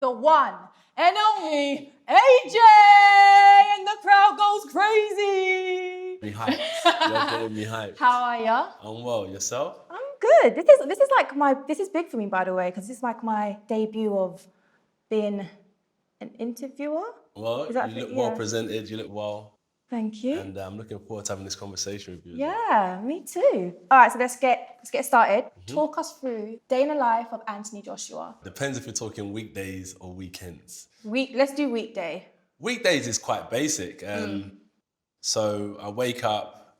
the one and only AJ, and the crowd goes crazy. Me hyped. You're getting me hyped. How are ya? I'm well. Yourself? I'm good. This is big for me, by the way, because this is like my debut of being an interviewer. Well, you look well presented. You look well. Thank you. And I'm looking forward to having this conversation with you. Yeah, me too. All right, so let's get started. Talk us through day in the life of Anthony Joshua. Depends if you're talking weekdays or weekends. Let's do weekday. Weekdays is quite basic. So I wake up,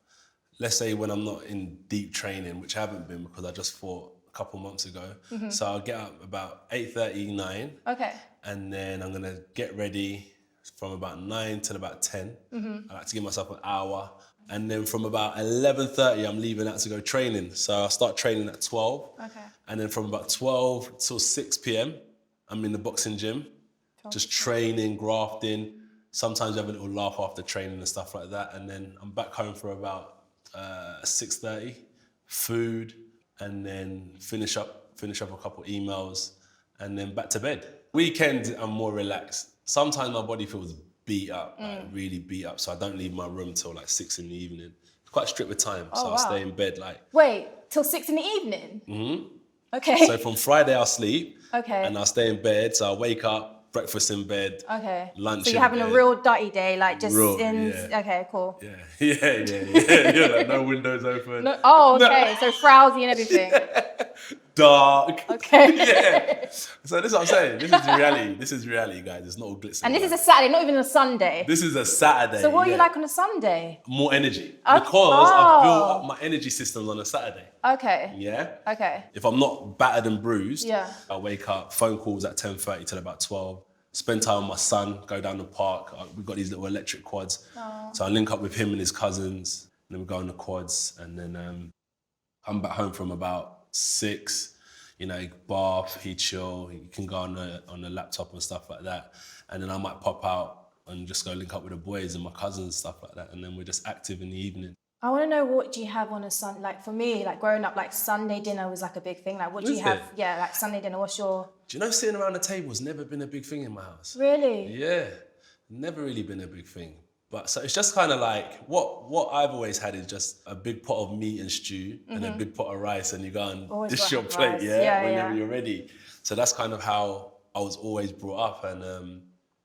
let's say when I'm not in deep training, which I haven't been because I just fought a couple months ago. So I'll get up about 8:30, 9. Okay. And then I'm gonna get ready from about 9 till about 10. I like to give myself an hour. And then from about 11:30, I'm leaving out to go training. So I start training at 12. Okay. And then from about 12 till 6 p.m., I'm in the boxing gym, just training, grafting. Sometimes I have a little laugh after training and stuff like that. And then I'm back home for about 6:30, food, and then finish up a couple emails, and then back to bed. Weekends, I'm more relaxed. Sometimes my body feels beat up, like really beat up, so I don't leave my room till like 6 in the evening. It's quite strict with time, so I'll stay in bed like... Wait, till 6 in the evening? Okay. So from Friday I'll sleep, and I'll stay in bed, so I'll wake up, breakfast in bed, lunch. So you're having a real dirty day, like just yeah. Okay, cool. Yeah. You're like no windows open. No, oh, okay, so frowsy and everything. Dark. Okay. Yeah. So this is what I'm saying. This is reality. This is reality, guys. It's not all glitz. And this is a Saturday, not even a Sunday. This is a Saturday. So what are you like on a Sunday? More energy. Because I built up my energy systems on a Saturday. Okay. Yeah? Okay. If I'm not battered and bruised, Yeah. I wake up, phone calls at 10:30 till about 12. Spend time with my son, go down the park. We've got these little electric quads. So I link up with him and his cousins, and then we go on the quads, and then I'm back home from about 6, bath, he chill, he can go on the laptop and stuff like that. And then I might pop out and just go link up with the boys and my cousins and stuff like that. And then we're just active in the evening. I want to know, what do you have on a Sunday? Like for me, like growing up, like Sunday dinner was like a big thing. Like what do you have? Yeah, like Sunday dinner, what's your... Do you know sitting around the table has never been a big thing in my house? Really? Yeah, never really been a big thing. But so it's just kind of like, what I've always had is just a big pot of meat and stew and a big pot of rice, and you go and dish your plate, whenever you're ready. So that's kind of how I was always brought up. And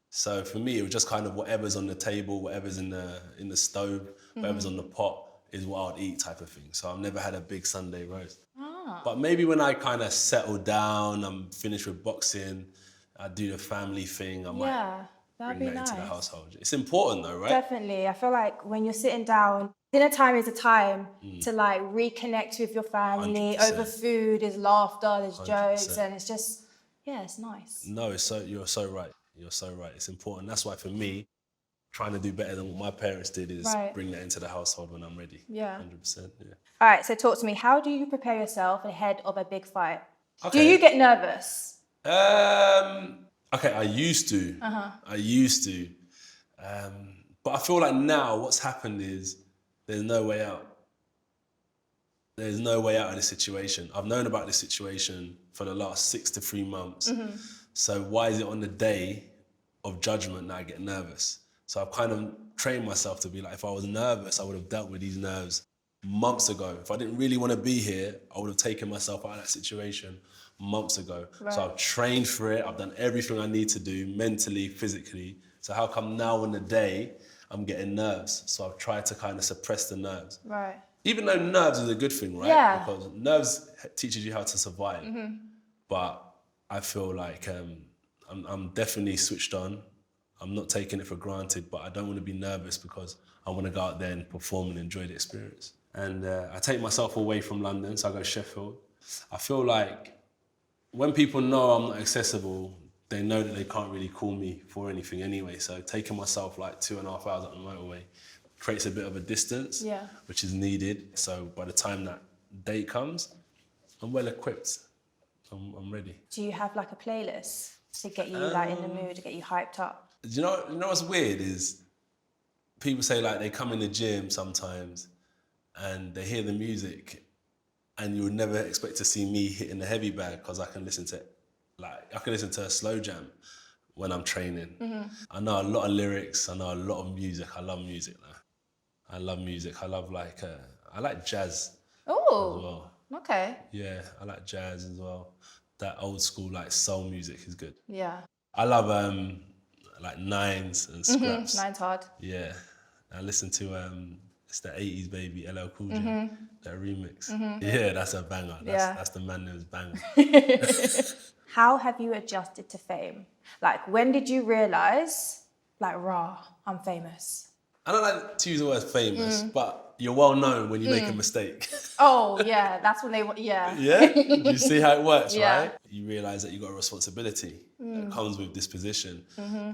so for me, it was just kind of whatever's on the table, whatever's in the stove, whatever's on the pot is what I'd eat type of thing. So I've never had a big Sunday roast. But maybe when I kind of settle down, I'm finished with boxing, I do the family thing, I might... That'd bring that into the household. It's important though, right? Definitely. I feel like when you're sitting down, dinner time is a time to like reconnect with your family. 100%. Over food, there's laughter, there's 100%. Jokes, and it's just, it's nice. No, you're so right. You're so right. It's important. That's why for me, trying to do better than what my parents did is bring that into the household when I'm ready. Yeah. 100%, yeah. All right, so talk to me. How do you prepare yourself ahead of a big fight? Okay. Do you get nervous? Okay, I used to. But I feel like now what's happened is there's no way out. There's no way out of this situation. I've known about this situation for the last 6 to 3 months. So why is it on the day of judgment that I get nervous? So I've kind of trained myself to be like, if I was nervous, I would have dealt with these nerves months ago. If I didn't really want to be here, I would have taken myself out of that situation months ago. Right. So I've trained for it. I've done everything I need to do mentally, physically. So how come now on the day I'm getting nerves? So I've tried to kind of suppress the nerves. Right. Even though nerves is a good thing, right? Yeah. Because nerves teaches you how to survive. But I feel like I'm definitely switched on. I'm not taking it for granted, but I don't want to be nervous because I want to go out there and perform and enjoy the experience. And I take myself away from London, so I go Sheffield. I feel like when people know I'm not accessible, they know that they can't really call me for anything anyway. So taking myself like 2.5 hours up the motorway creates a bit of a distance, which is needed. So by the time that date comes, I'm well equipped. I'm ready. Do you have like a playlist to get you like in the mood, to get you hyped up? Do you know what's weird is people say like they come in the gym sometimes and they hear the music and you would never expect to see me hitting the heavy bag because I can listen to Like, I can listen to a slow jam when I'm training. I know a lot of lyrics. I know a lot of music. I love music now. I love music. I love I like jazz as well. Okay. Yeah, I like jazz as well. That old school like soul music is good. Yeah. I love like nines and scraps. Nine's hard. Yeah. I listen to it's the 80s baby, LL Cool J, that remix. Yeah, that's a banger. That's the man who's banger. How have you adjusted to fame? Like, when did you realize, like, rah, I'm famous? I don't like to use the word famous, but you're well known when you make a mistake. Oh, yeah, that's when yeah. Yeah? You see how it works, right? You realize that you've got a responsibility that comes with this position.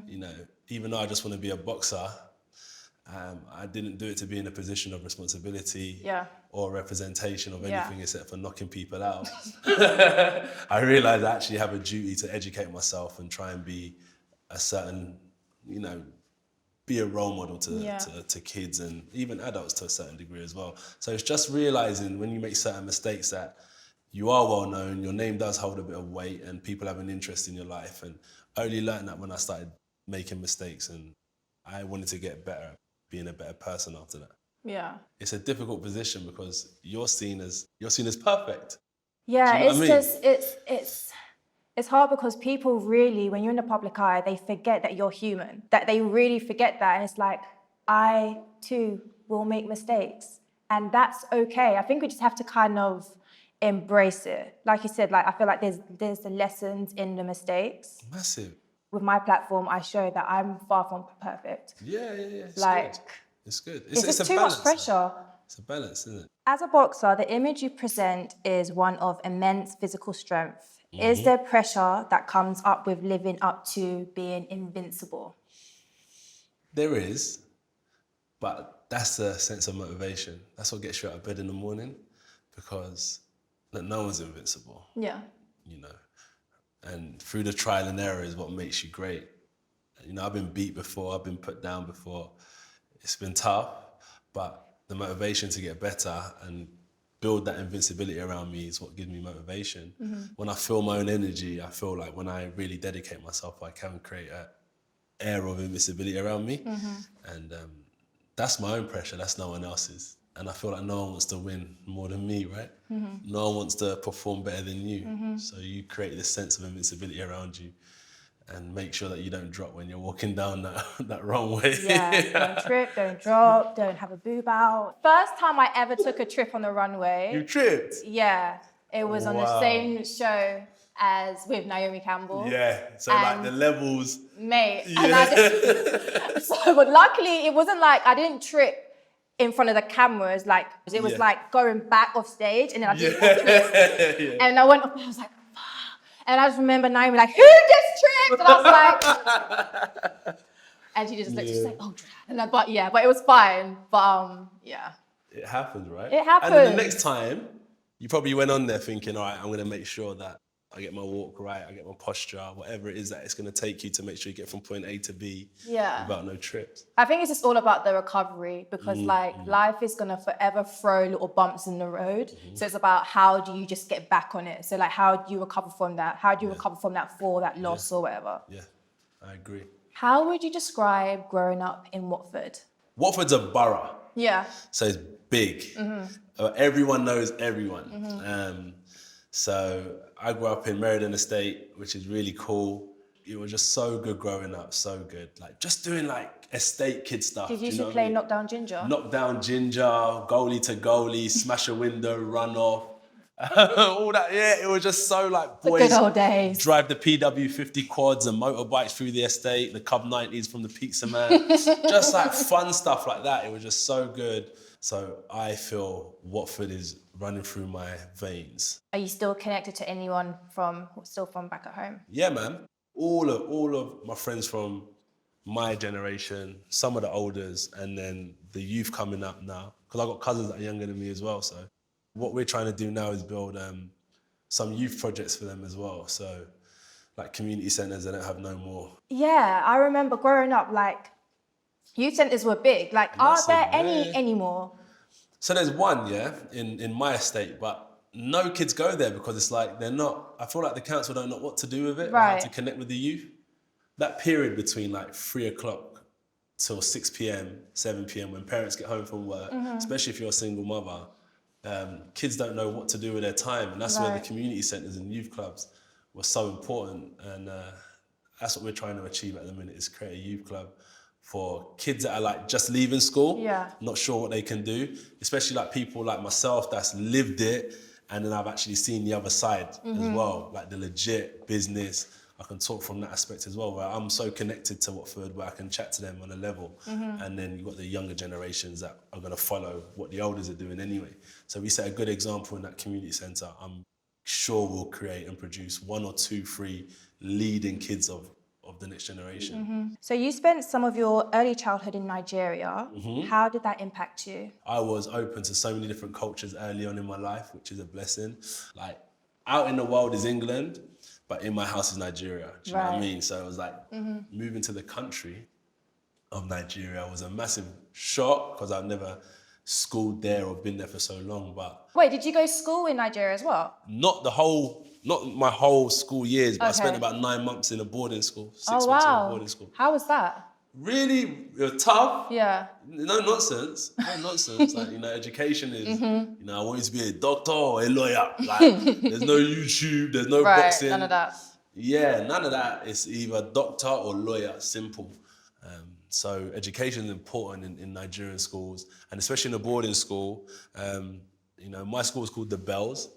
You know, even though I just want to be a boxer, I didn't do it to be in a position of responsibility or representation of anything except for knocking people out. I realized I actually have a duty to educate myself and try and be a certain, you know, be a role model to kids and even adults to a certain degree as well. So it's just realizing when you make certain mistakes that you are well known, your name does hold a bit of weight and people have an interest in your life. And I only learned that when I started making mistakes and I wanted to get better, being a better person after that. Yeah. It's a difficult position because you're seen as perfect. Yeah, it's hard because people really, when you're in the public eye, they forget that you're human, that they really forget that. And it's like, I too will make mistakes. And that's okay. I think we just have to kind of embrace it. Like you said, like I feel like there's the lessons in the mistakes. Massive. With my platform, I show that I'm far from perfect. Yeah. It's like, good. It's good. It's just too much pressure. It's a balance, isn't it? As a boxer, the image you present is one of immense physical strength. Is there pressure that comes up with living up to being invincible? There is, but that's the sense of motivation. That's what gets you out of bed in the morning, because no one's invincible. Yeah. You know, and through the trial and error is what makes you great. You know, I've been beat before, I've been put down before. It's been tough, but the motivation to get better and build that invincibility around me is what gives me motivation. When I feel my own energy, I feel like when I really dedicate myself, I can create an air of invincibility around me. And that's my own pressure, that's no one else's. And I feel like no one wants to win more than me, right? No one wants to perform better than you. So you create this sense of invincibility around you and make sure that you don't drop when you're walking down that wrong way. Yeah, don't trip, don't drop, don't have a boob out. First time I ever took a trip on the runway. You tripped? Yeah, it was on the same show as with Naomi Campbell. Yeah, so like the levels. Mate, Yeah. and I just, but luckily it wasn't like I didn't trip in front of the cameras, like it was like going back off stage and then I did trip. And I went up and I was like, and I just remember Naomi like, who just tripped? And I was like, and she just looked, she's like, oh, and I, but it was fine. But yeah. It happens, right? It happens. And then the next time, you probably went on there thinking, all right, I'm going to make sure that I get my walk right, I get my posture, whatever it is that it's going to take you to make sure you get from point A to B without no trips. I think it's just all about the recovery because life is going to forever throw little bumps in the road. So it's about how do you just get back on it? So like how do you recover from that? How do you recover from that fall, that loss or whatever? Yeah, I agree. How would you describe growing up in Watford? Watford's a borough. Yeah. So it's big. Everyone knows everyone. So I grew up in Meriden Estate, which is really cool. It was just so good growing up, so good. Like just doing like estate kid stuff. Did you used to play Knockdown Ginger? Knockdown Ginger, goalie to goalie, smash a window, run off. All that, it was just so like boys. The good old days. Drive the PW50 quads and motorbikes through the estate, the Cub 90s from the Pizza Man. Just like fun stuff like that. It was just so good. So I feel Watford is running through my veins. Are you still connected to anyone from back at home? Yeah, man. All of my friends from my generation, some of the elders, and then the youth coming up now. Because I've got cousins that are younger than me as well. So what we're trying to do now is build some youth projects for them as well. So like community centres, they don't have no more. Yeah, I remember growing up, like youth centres were big. Like, are there any anymore? So there's one, in my estate, but no kids go there because it's like I feel like the council don't know what to do with it, right. how to connect with the youth. That period between like 3 o'clock till 6 p.m, 7 p.m, when parents get home from work, especially if you're a single mother, kids don't know what to do with their time. And that's where the community centres and youth clubs were so important. And that's what we're trying to achieve at the minute, is create a youth club for kids that are like just leaving school, not sure what they can do, especially like people like myself that's lived it, and then I've actually seen the other side as well, like the legit business. I can talk from that aspect as well, where I'm so connected to Watford, where I can chat to them on a level. And then you've got the younger generations that are going to follow what the elders are doing anyway. So we set a good example in that community centre. I'm sure we'll create and produce 1 or 2, 3 leading kids of the next generation. So you spent some of your early childhood in Nigeria. How did that impact you? I was open to so many different cultures early on in my life, which is a blessing. Like, out in the world is England, but in my house is Nigeria. Do you know what I mean? So it was like moving to the country of Nigeria was a massive shock because I've never schooled there or been there for so long. But wait, did you go to school in Nigeria as well? Not my whole school years, but I spent about 9 months in a boarding school, 6 months in a boarding school. How was that? Really tough. Yeah. No nonsense. Like, education is, I want you to be a doctor or a lawyer. Like, there's no YouTube, there's no boxing. None of that. Yeah, none of that. It's either doctor or lawyer, simple. So education is important in Nigerian schools, and especially in a boarding school. My school is called the Bells.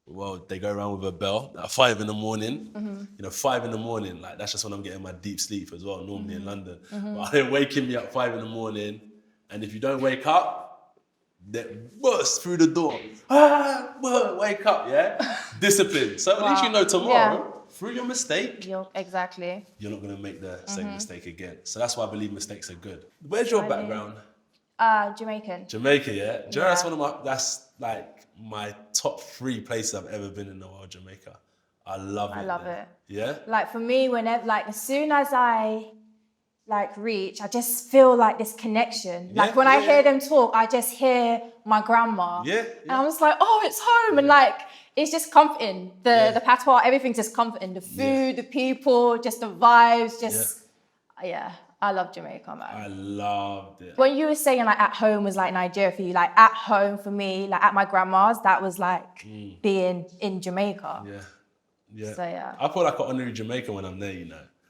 Well, they go around with a bell at 5 in the morning. 5 in the morning, like that's just when I'm getting my deep sleep as well, normally in London. But they're waking me up 5 in the morning, and if you don't wake up, they burst through the door. Wake up, yeah? Discipline. So at least you know tomorrow, through your mistake, exactly. You're not going to make the same mistake again. So that's why I believe mistakes are good. Where's your background? Jamaican. Jamaica, yeah? Do you know that's like my top 3 places I've ever been in the world, Jamaica. I love it. Yeah? Like for me, whenever, like as soon as I reach, I just feel like this connection. Like when I hear them talk, I just hear my grandma. And I'm just like, oh, it's home. And like, it's just comforting. The patois, everything's just comforting. The food, the people, just the vibes, I love Jamaica, man. I loved it. When you were saying like at home was like Nigeria for you, like at home for me, like at my grandma's, that was like being in Jamaica. Yeah. So yeah. I feel like an honorary Jamaican when I'm there,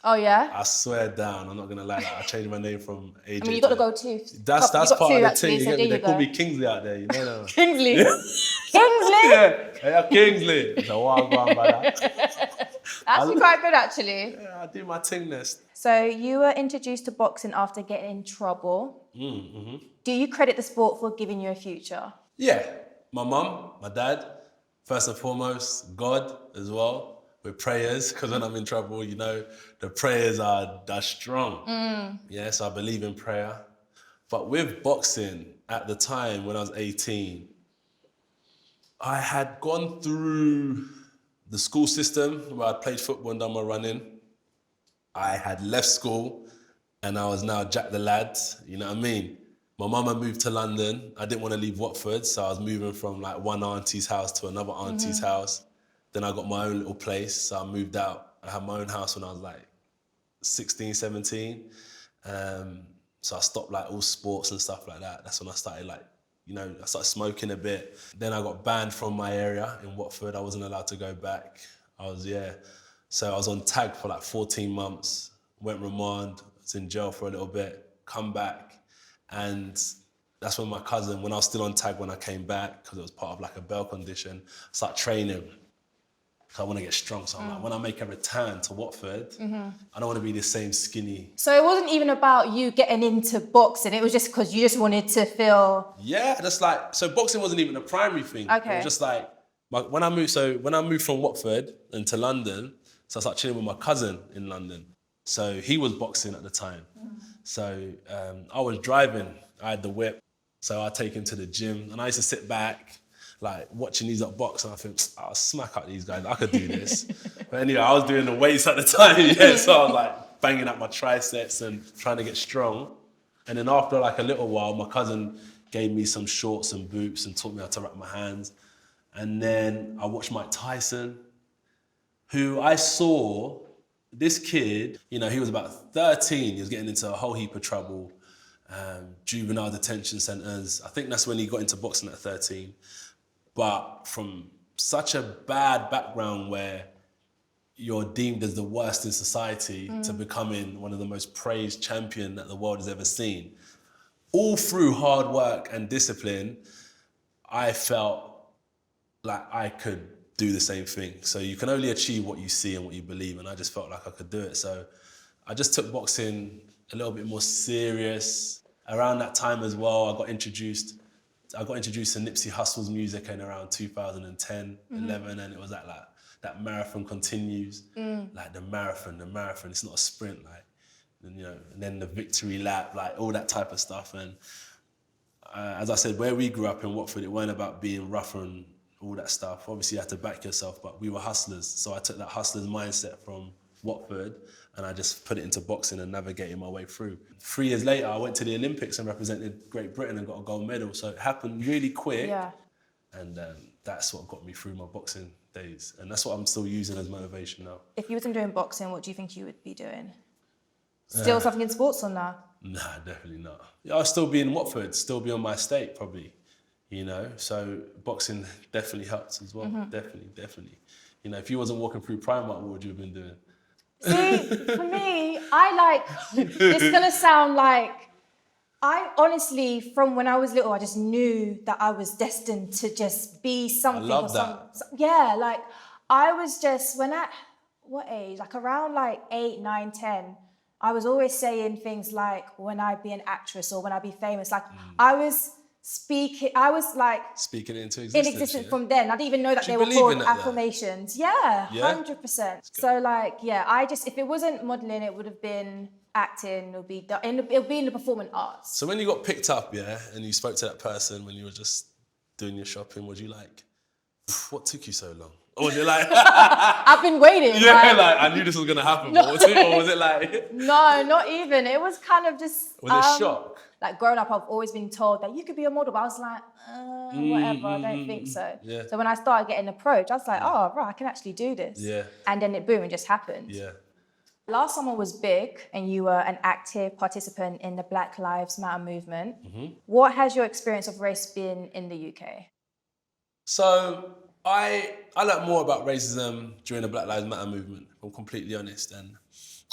Oh yeah? I swear down, I'm not gonna lie. I changed my name from AJ. I mean, you got to go too. That's part of the thing. You get me? They call me Kingsley out there. You know that. Kingsley. Kingsley. Yeah, Kingsley. It's a wild one, brother. Actually, quite good, actually. Yeah, I do my ting nest. So you were introduced to boxing after getting in trouble. Do you credit the sport for giving you a future? Yeah, my mum, my dad, first and foremost, God as well. With prayers, because when I'm in trouble, the prayers are strong. Yes, I believe in prayer. But with boxing, at the time when I was 18, I had gone through the school system where I played football and done my running. I had left school and I was now Jack the Lad, you know what I mean? My mum had moved to London. I didn't want to leave Watford, so I was moving from like one auntie's house to another auntie's house. Then I got my own little place, so I moved out. I had my own house when I was like 16, 17. So I stopped like all sports and stuff like that. That's when I started I started smoking a bit. Then I got banned from my area in Watford. I wasn't allowed to go back. So I was on tag for like 14 months, went remand, was in jail for a little bit, come back. And that's when my cousin, when I was still on tag when I came back, because it was part of like a bail condition, started training. I want to get strong, so I'm like, when I make a return to Watford, I don't want to be the same skinny. So it wasn't even about you getting into boxing, it was just because you just wanted to feel... Yeah, so boxing wasn't even a primary thing. Okay. It was just like, when I moved from Watford into London, so I started chilling with my cousin in London. So he was boxing at the time. So I was driving, I had the whip, so I'd take him to the gym, and I used to sit back, like watching these up box, and I think, I'll smack out these guys, I could do this. But anyway, I was doing the weights at the time, so I was like banging up my triceps and trying to get strong. And then after like a little while, my cousin gave me some shorts and boots and taught me how to wrap my hands. And then I watched Mike Tyson, who I saw, this kid, you know, he was about 13, he was getting into a whole heap of trouble, juvenile detention centers. I think that's when he got into boxing at 13. But from such a bad background where you're deemed as the worst in society to becoming one of the most praised champion that the world has ever seen, all through hard work and discipline, I felt like I could do the same thing. So you can only achieve what you see and what you believe, and I just felt like I could do it. So I just took boxing a little bit more serious. Around that time as well, I got introduced to Nipsey Hussle's music in around 2010, 11, and it was like that marathon continues, like the marathon, it's not a sprint, like, and, you know, and then the victory lap, like all that type of stuff. And as I said, where we grew up in Watford, it weren't about being rough and all that stuff. Obviously you have to back yourself, but we were hustlers. So I took that hustler's mindset from Watford and I just put it into boxing and navigating my way through. 3 years later, I went to the Olympics and represented Great Britain and got a gold medal. So it happened really quick. Yeah. And that's what got me through my boxing days. And that's what I'm still using as motivation now. If you wasn't doing boxing, what do you think you would be doing? Still something in sports or nah? Nah, definitely not. I'll still be in Watford, still be on my estate probably, you know? So boxing definitely helps as well, definitely. You know, if you wasn't walking through Primark, what would you have been doing? See, for me, it's gonna sound like, I honestly, from when I was little, I just knew that I was destined to just be something. I love that. Yeah, like I was just, what age? Like around like 8, 9, 10, I was always saying things like, when I be an actress or when I be famous, like I was speaking it into existence from then. I didn't even know that they were called affirmations. Yeah, 100%. So like, yeah, if it wasn't modeling, it would have been acting, it'll be in the performing arts. So when you got picked up, and you spoke to that person when you were just doing your shopping, was you like, what took you so long? Or was it like... I've been waiting. Yeah, like I knew this was going to happen. No. Or was it like... No, not even. It was kind of just... Was it shock? Like growing up, I've always been told that you could be a model, but I was like, whatever, I don't think so. Yeah. So when I started getting approached, I was like, oh, right, I can actually do this. Yeah. And then it just happened. Yeah. Last summer was big and you were an active participant in the Black Lives Matter movement. What has your experience of race been in the UK? So I learned more about racism during the Black Lives Matter movement, if I'm completely honest. And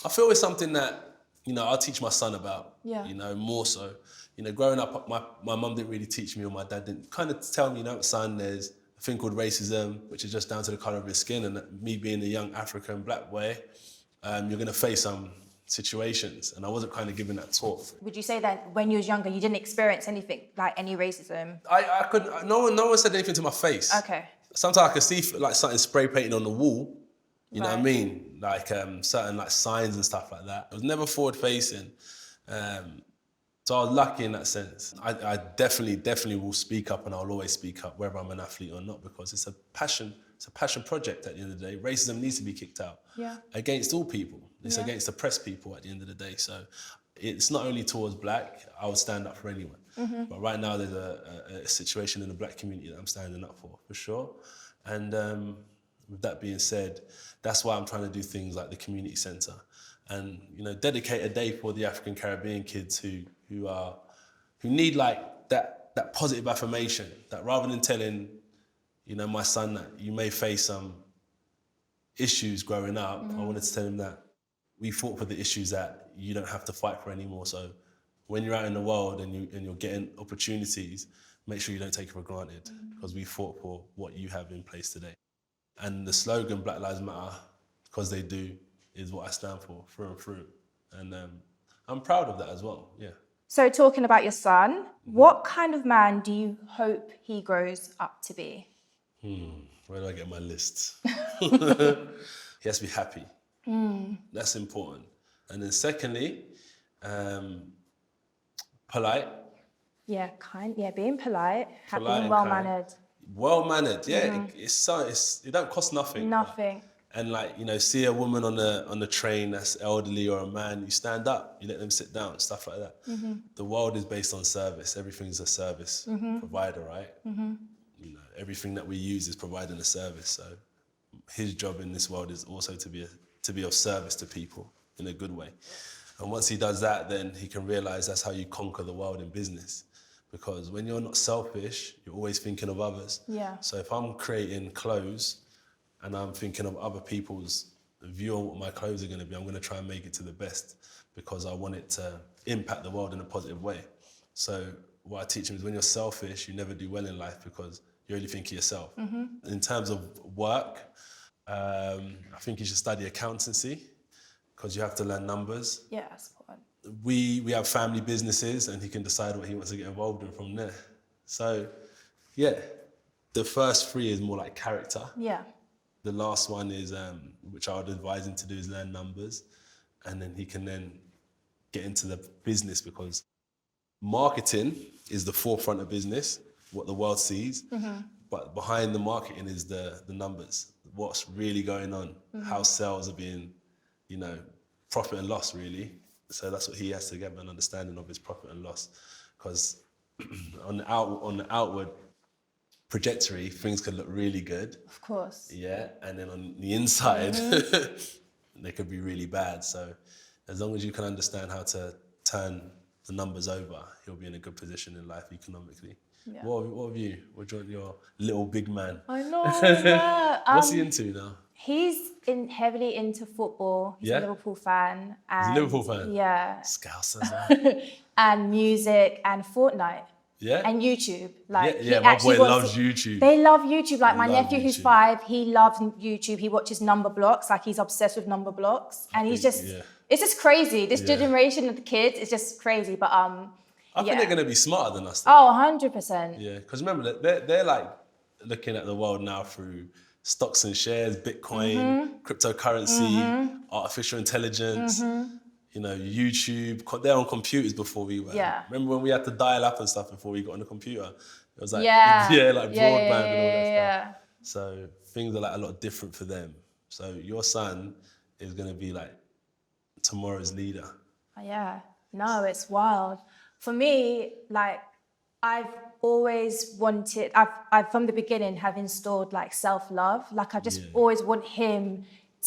I feel it's something that, you know, I'll teach my son about, you know, more so. You know, growing up, my mum didn't really teach me, or my dad didn't kind of tell me, you know, son, there's a thing called racism, which is just down to the colour of your skin. And me being a young African black boy, you're going to face some situations. And I wasn't kind of given that talk. Would you say that when you was younger, you didn't experience anything, like any racism? I couldn't, no one said anything to my face. Okay. Sometimes I could see like something spray painted on the wall, you know what I mean? Like certain like signs and stuff like that. It was never forward facing. So I was lucky in that sense. I definitely will speak up, and I'll always speak up whether I'm an athlete or not, because it's a passion project at the end of the day. Racism needs to be kicked out against all people. It's against oppressed people at the end of the day. So it's not only towards black, I would stand up for anyone. But right now there's a situation in the black community that I'm standing up for sure. And with that being said, that's why I'm trying to do things like the community centre and, you know, dedicate a day for the African Caribbean kids who need like that positive affirmation, that rather than telling, you know, my son that you may face some issues growing up, I wanted to tell him that we fought for the issues that you don't have to fight for anymore. So when you're out in the world and you're getting opportunities, make sure you don't take it for granted, because we fought for what you have in place today. And the slogan, Black Lives Matter, because they do, is what I stand for, through and through. And I'm proud of that as well, yeah. So talking about your son, what kind of man do you hope he grows up to be? Where do I get my list? He has to be happy. That's important. And then secondly, polite. Yeah, being polite, happy and well-mannered. Well-mannered, yeah. It don't cost nothing. Nothing. And like, you know, see a woman on the train that's elderly, or a man, you stand up, you let them sit down, stuff like that. The world is based on service. Everything's a service provider, right? everything that we use is providing a service. So his job in this world is also to be of service to people in a good way. And once he does that, then he can realize that's how you conquer the world in business. Because when you're not selfish, you're always thinking of others. Yeah. So if I'm creating clothes and I'm thinking of other people's view on what my clothes are going to be, I'm going to try and make it to the best because I want it to impact the world in a positive way. So what I teach them is when you're selfish, you never do well in life because you only think of yourself. In terms of work, I think you should study accountancy because you have to learn numbers. Yeah, that's important. We have family businesses and he can decide what he wants to get involved in from there. So, yeah, the first 3 is more like character. Yeah. The last one is, which I would advise him to do, is learn numbers. And then he can then get into the business because marketing is the forefront of business, what the world sees. But behind the marketing is the numbers, what's really going on, how sales are being, profit and loss really. So that's what he has to get an understanding of, his profit and loss. Because on the outward trajectory, things can look really good. Of course. Yeah, and then on the inside, they could be really bad. So as long as you can understand how to turn the numbers over, you'll be in a good position in life economically. Yeah. What have you? What's your little big man? I know, yeah. What's he into now? He's heavily into football. He's a Liverpool fan. He's a Liverpool fan? Yeah. Scousers. And music and Fortnite. Yeah. And YouTube. My boy loves YouTube. They love YouTube. Like my nephew who's 5, he loves YouTube. He watches number blocks. Like he's obsessed with number blocks. And he's just, it's just crazy. This generation of the kids is just crazy. But I think they're going to be smarter than us. Though. Oh, 100%. Yeah, because remember, they're like looking at the world now through stocks and shares, Bitcoin, cryptocurrency, artificial intelligence, YouTube. They're on computers before we were. Yeah. Remember when we had to dial up and stuff before we got on the computer? It was like, broadband and all that stuff. So things are like a lot different for them. So your son is going to be like tomorrow's leader. Yeah. No, it's wild. For me, like, I've always wanted, I've from the beginning have installed like self-love. Like I just always want him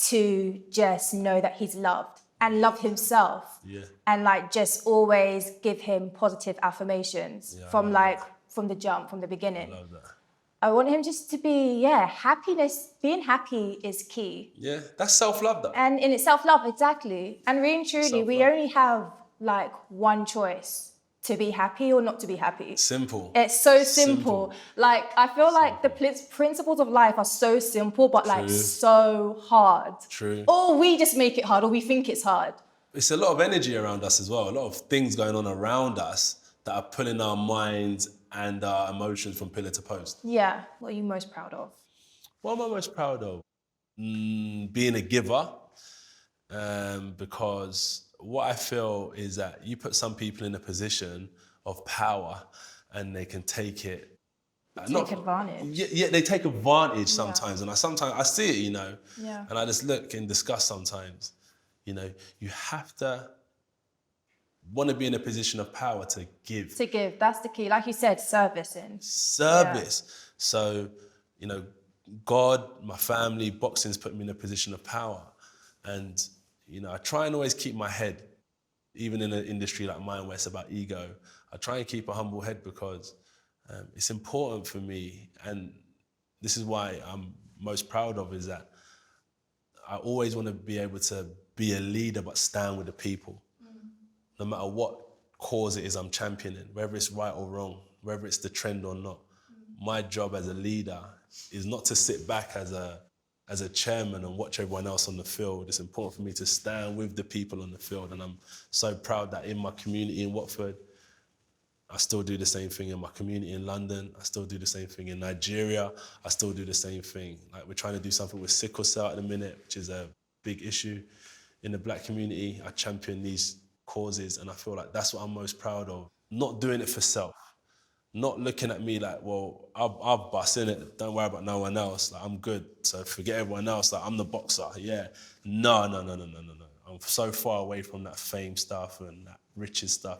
to just know that he's loved and love himself. Yeah. And like just always give him positive affirmations from the jump, from the beginning. I love that. I want him just to be, happiness, being happy is key. Yeah, that's self-love though. And in it's self-love, exactly. And really and truly, we only have like one choice. To be happy or not to be happy. Simple. It's so simple. Like, I feel like the principles of life are so simple, but like so hard. True. Or we just make it hard, or we think it's hard. It's a lot of energy around us as well. A lot of things going on around us that are pulling our minds and our emotions from pillar to post. Yeah. What are you most proud of? What am I most proud of? Being a giver. Because what I feel is that you put some people in a position of power and they can take it. Take advantage. Yeah, they take advantage sometimes. And I see it, Yeah. And I just look and discuss sometimes. You have to want to be in a position of power to give. To give, that's the key. Like you said, servicing. Service. Yeah. So, God, my family, boxing's put me in a position of power. And I try and always keep my head, even in an industry like mine where it's about ego. I try and keep a humble head because it's important for me. And this is why I'm most proud of is that I always want to be able to be a leader but stand with the people. No matter what cause it is I'm championing, whether it's right or wrong, whether it's the trend or not. My job as a leader is not to sit back as a chairman and watch everyone else on the field. It's important for me to stand with the people on the field. And I'm so proud that in my community in Watford, I still do the same thing in my community in London. I still do the same thing in Nigeria. I still do the same thing. Like we're trying to do something with sickle cell at the minute, which is a big issue in the black community. I champion these causes and I feel like that's what I'm most proud of. Not doing it for self. Not looking at me like, well, I'll bust in it. Don't worry about no one else. Like, I'm good. So forget everyone else. Like, I'm the boxer. Yeah. No. I'm so far away from that fame stuff and that riches stuff.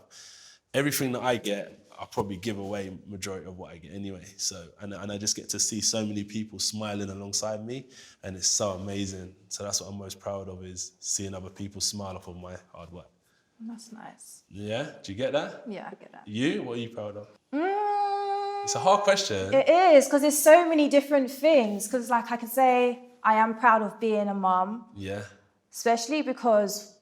Everything that I get, I'll probably give away majority of what I get anyway. So, and I just get to see so many people smiling alongside me, and it's so amazing. So that's what I'm most proud of, is seeing other people smile off of my hard work. That's nice. Yeah, do you get that? Yeah, I get that. You, what are you proud of? It's a hard question. It is, because there's so many different things. Because like I can say, I am proud of being a mum. Yeah. Especially because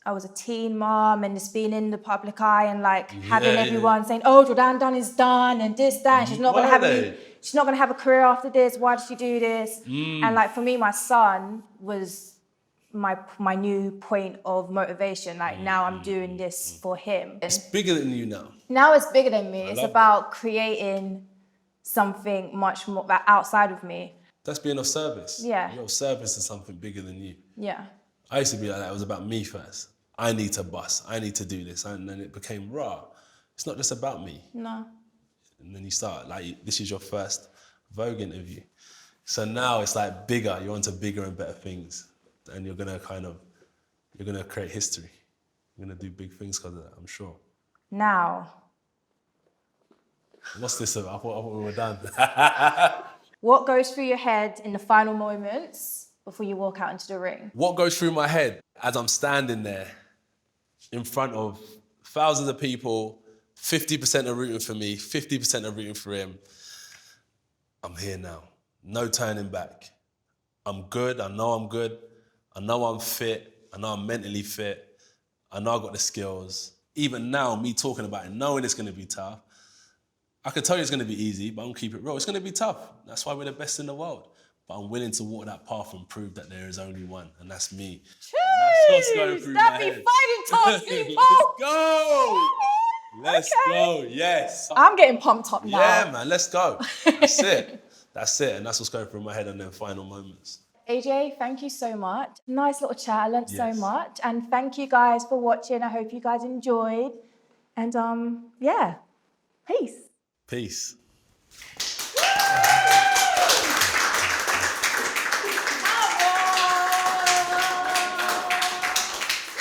I was a teen mom and just being in the public eye and like having everyone saying, "Oh, Jourdan Dunn is done and this, that. And she's not gonna have a career after this. Why did she do this?" And like for me, my son was my new point of motivation. Like now I'm doing this for him. It's bigger than you now. Now it's bigger than me. It's about creating something much more outside of me. That's being of service. Yeah. You're of service to something bigger than you. Yeah. I used to be like that. It was about me first. I need to bust. I need to do this. And then it became raw. It's not just about me. No. And then you start, like, this is your first Vogue interview. So now it's like bigger. You're onto bigger and better things. And you're going to create history. You're going to do big things because of that, I'm sure. Now. What's this about? I thought we were done. What goes through your head in the final moments before you walk out into the ring? What goes through my head as I'm standing there in front of thousands of people, 50% are rooting for me, 50% are rooting for him. I'm here now. No turning back. I'm good. I know I'm good. I know I'm fit. I know I'm mentally fit. I know I've got the skills. Even now, me talking about it, knowing it's going to be tough, I can tell you it's going to be easy, but I'm going to keep it real. It's going to be tough. That's why we're the best in the world. But I'm willing to walk that path and prove that there is only one, and that's me. Jeez, that's what's going through my head. fighting talks, people. Let's go. Let's go. Yes. I'm getting pumped up now. Yeah, man. Let's go. That's it. That's it. And that's what's going through my head in them final moments. AJ, thank you so much. Nice little chat. I learned so much. And thank you guys for watching. I hope you guys enjoyed. And yeah, peace. Peace.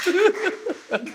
Come on.